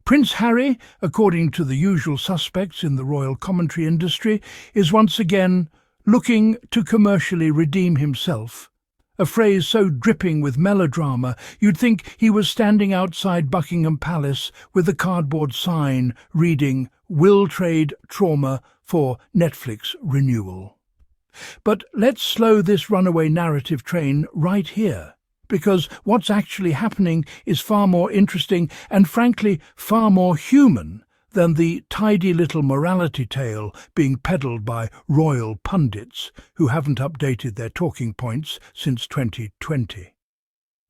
Prince Harry, according to the usual suspects in the royal commentary industry, is once again looking to commercially redeem himself. A phrase so dripping with melodrama you'd think he was standing outside Buckingham Palace with a cardboard sign reading "Will trade trauma for Netflix renewal." But let's slow this runaway narrative train right here, because what's actually happening is far more interesting and, frankly, far more human than the tidy little morality tale being peddled by royal pundits who haven't updated their talking points since 2020.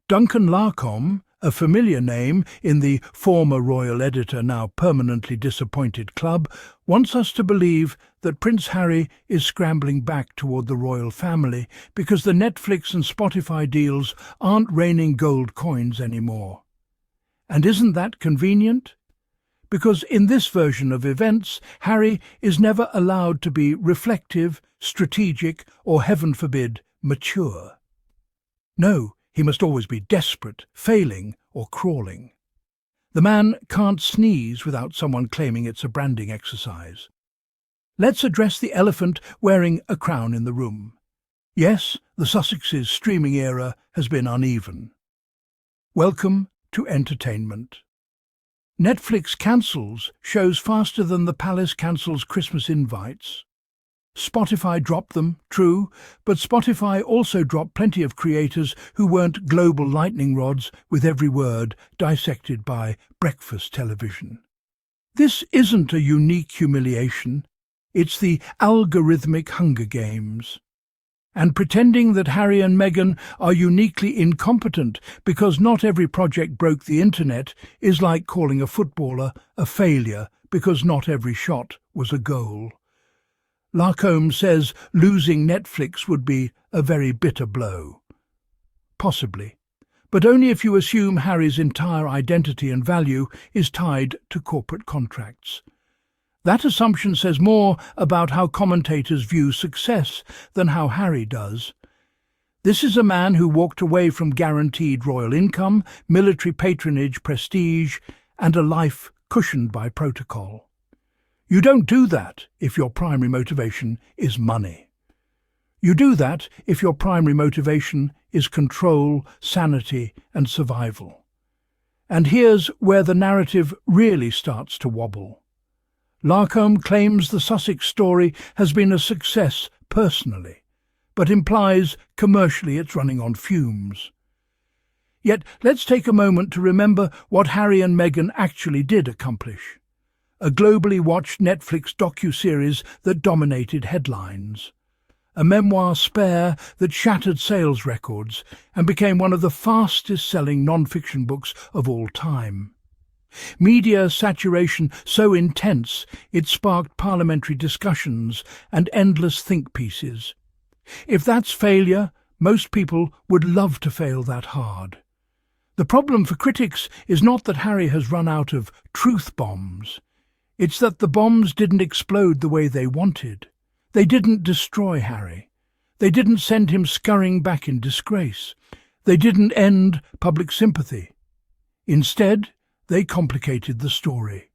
Duncan Larcombe, a familiar name in the former royal editor now permanently disappointed club, wants us to believe that Prince Harry is scrambling back toward the royal family because the Netflix and Spotify deals aren't raining gold coins anymore. And isn't that convenient? Because in this version of events, Harry is never allowed to be reflective, strategic, or, heaven forbid, mature. No, he must always be desperate, failing, or crawling. The man can't sneeze without someone claiming it's a branding exercise. Let's address the elephant wearing a crown in the room. Yes, the Sussex's streaming era has been uneven. Welcome to entertainment. Netflix cancels shows faster than the palace cancels Christmas invites. Spotify dropped them, true, but Spotify also dropped plenty of creators who weren't global lightning rods with every word dissected by breakfast television. This isn't a unique humiliation. It's the algorithmic Hunger Games. And pretending that Harry and Meghan are uniquely incompetent because not every project broke the internet is like calling a footballer a failure because not every shot was a goal. Larcombe says losing Netflix would be a very bitter blow. Possibly, but only if you assume Harry's entire identity and value is tied to corporate contracts. That assumption says more about how commentators view success than how Harry does. This is a man who walked away from guaranteed royal income, military patronage, prestige, and a life cushioned by protocol. You don't do that if your primary motivation is money. You do that if your primary motivation is control, sanity, and survival. And here's where the narrative really starts to wobble. Larcombe claims the Sussex story has been a success personally, but implies commercially it's running on fumes. Yet let's take a moment to remember what Harry and Meghan actually did accomplish. A globally watched Netflix docuseries that dominated headlines. A memoir spare that shattered sales records and became one of the fastest-selling non-fiction books of all time. Media saturation so intense it sparked parliamentary discussions and endless think pieces. If that's failure, most people would love to fail that hard. The problem for critics is not that Harry has run out of truth bombs. It's that the bombs didn't explode the way they wanted. They didn't destroy Harry. They didn't send him scurrying back in disgrace. They didn't end public sympathy. Instead, they complicated the story.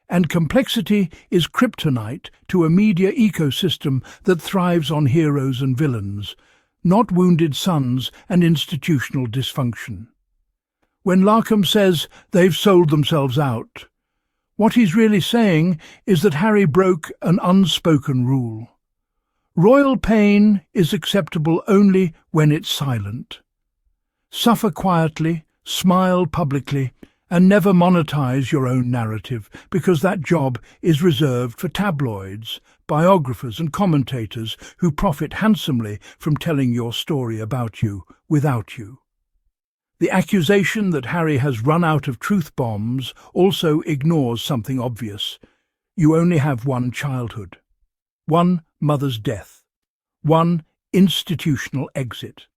And complexity is kryptonite to a media ecosystem that thrives on heroes and villains, not wounded sons and institutional dysfunction. When Larcombe says they've sold themselves out, what he's really saying is that Harry broke an unspoken rule. Royal pain is acceptable only when it's silent. Suffer quietly, smile publicly, and never monetize your own narrative, because that job is reserved for tabloids, biographers and commentators who profit handsomely from telling your story about you without you. The accusation that Harry has run out of truth bombs also ignores something obvious. You only have one childhood, one mother's death, one institutional exit.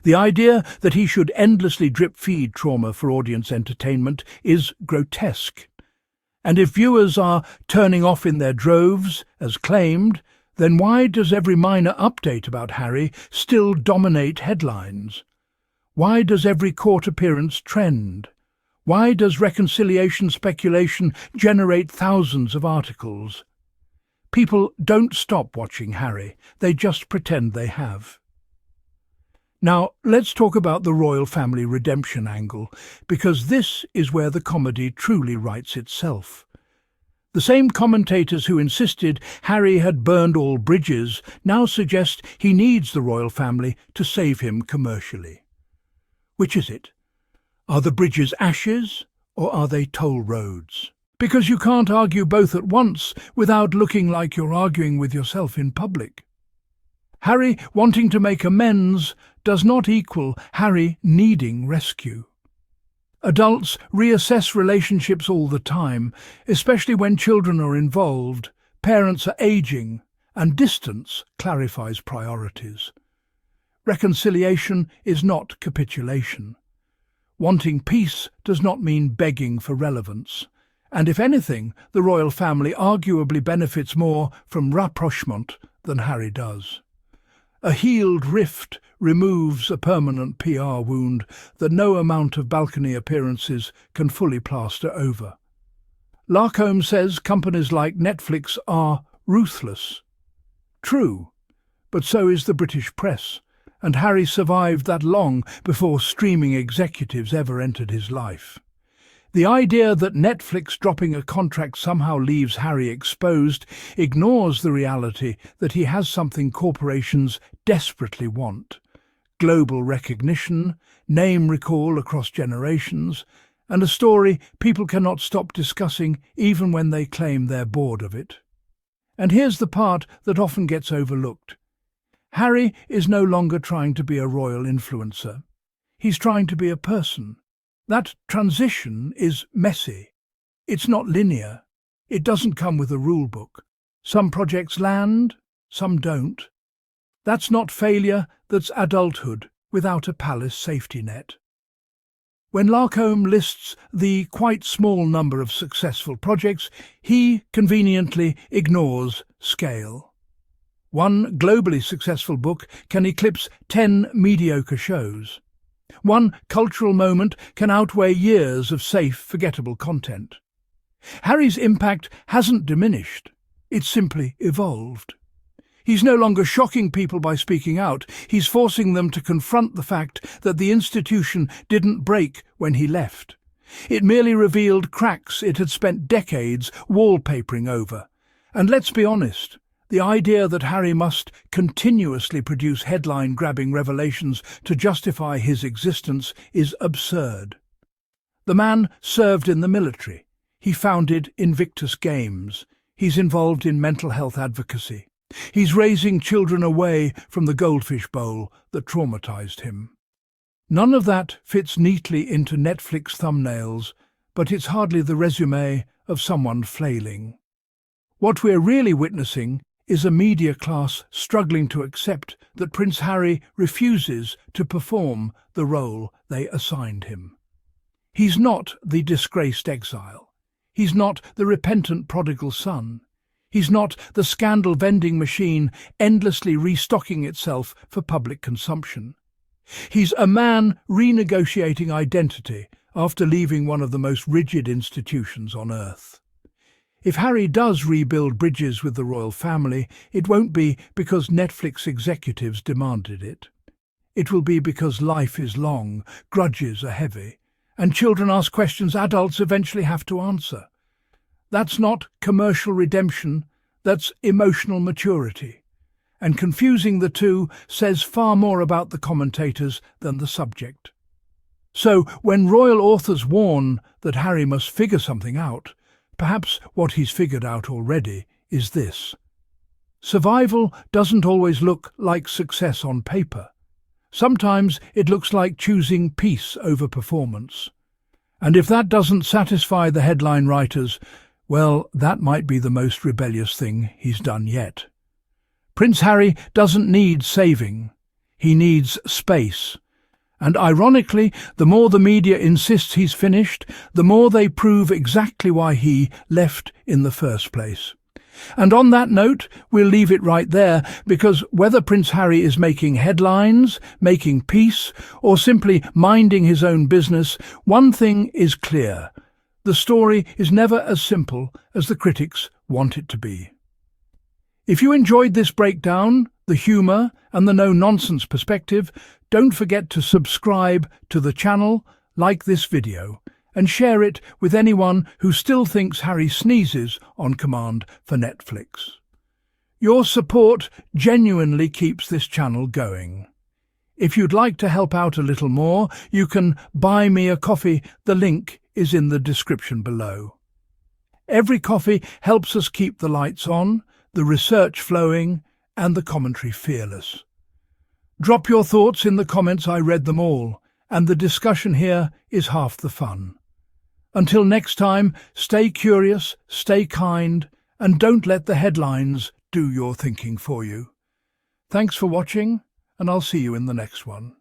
The idea that he should endlessly drip-feed trauma for audience entertainment is grotesque. And if viewers are turning off in their droves, as claimed, then why does every minor update about Harry still dominate headlines? Why does every court appearance trend? Why does reconciliation speculation generate thousands of articles? People don't stop watching Harry, they just pretend they have. Now, let's talk about the royal family redemption angle, because this is where the comedy truly writes itself. The same commentators who insisted Harry had burned all bridges now suggest he needs the royal family to save him commercially. Which is it? Are the bridges ashes, or are they toll roads? Because you can't argue both at once without looking like you're arguing with yourself in public. Harry wanting to make amends does not equal Harry needing rescue. Adults reassess relationships all the time, especially when children are involved, parents are aging, and distance clarifies priorities. Reconciliation is not capitulation. Wanting peace does not mean begging for relevance, and if anything, the royal family arguably benefits more from rapprochement than Harry does. A healed rift removes a permanent PR wound that no amount of balcony appearances can fully plaster over. Larcombe says companies like Netflix are ruthless. True, but so is the British press, and Harry survived that long before streaming executives ever entered his life. The idea that Netflix dropping a contract somehow leaves Harry exposed ignores the reality that he has something corporations desperately want: global recognition, name recall across generations, and a story people cannot stop discussing even when they claim they're bored of it. And here's the part that often gets overlooked. Harry is no longer trying to be a royal influencer. He's trying to be a person. That transition is messy. It's not linear. It doesn't come with a rule book. Some projects land, some don't. That's not failure, that's adulthood without a palace safety net. When Larcombe lists the quite small number of successful projects, he conveniently ignores scale. One globally successful book can eclipse 10 mediocre shows. One cultural moment can outweigh years of safe, forgettable content. Harry's impact hasn't diminished, it's simply evolved. He's no longer shocking people by speaking out, he's forcing them to confront the fact that the institution didn't break when he left. It merely revealed cracks it had spent decades wallpapering over. And let's be honest, the idea that Harry must continuously produce headline-grabbing revelations to justify his existence is absurd. The man served in the military. He founded Invictus Games. He's involved in mental health advocacy. He's raising children away from the goldfish bowl that traumatized him. None of that fits neatly into Netflix thumbnails, but it's hardly the resume of someone flailing. What we're really witnessing is a media class struggling to accept that Prince Harry refuses to perform the role they assigned him. He's not the disgraced exile. He's not the repentant prodigal son. He's not the scandal vending machine endlessly restocking itself for public consumption. He's a man renegotiating identity after leaving one of the most rigid institutions on earth. If Harry does rebuild bridges with the royal family, it won't be because Netflix executives demanded it. It will be because life is long, grudges are heavy, and children ask questions adults eventually have to answer. That's not commercial redemption, that's emotional maturity. And confusing the two says far more about the commentators than the subject. So when royal authors warn that Harry must figure something out, perhaps what he's figured out already is this: survival doesn't always look like success on paper. Sometimes it looks like choosing peace over performance. And if that doesn't satisfy the headline writers, well, that might be the most rebellious thing he's done yet. Prince Harry doesn't need saving. He needs space. And ironically, the more the media insists he's finished, the more they prove exactly why he left in the first place. And on that note, we'll leave it right there, because whether Prince Harry is making headlines, making peace, or simply minding his own business, one thing is clear: the story is never as simple as the critics want it to be. If you enjoyed this breakdown, the humour and the no-nonsense perspective, don't forget to subscribe to the channel, like this video, and share it with anyone who still thinks Harry sneezes on command for Netflix. Your support genuinely keeps this channel going. If you'd like to help out a little more, you can buy me a coffee. The link is in the description below. Every coffee helps us keep the lights on, the research flowing, and the commentary fearless. Drop your thoughts in the comments. I read them all, and the discussion here is half the fun. Until next time, stay curious, stay kind, and don't let the headlines do your thinking for you. Thanks for watching, and I'll see you in the next one.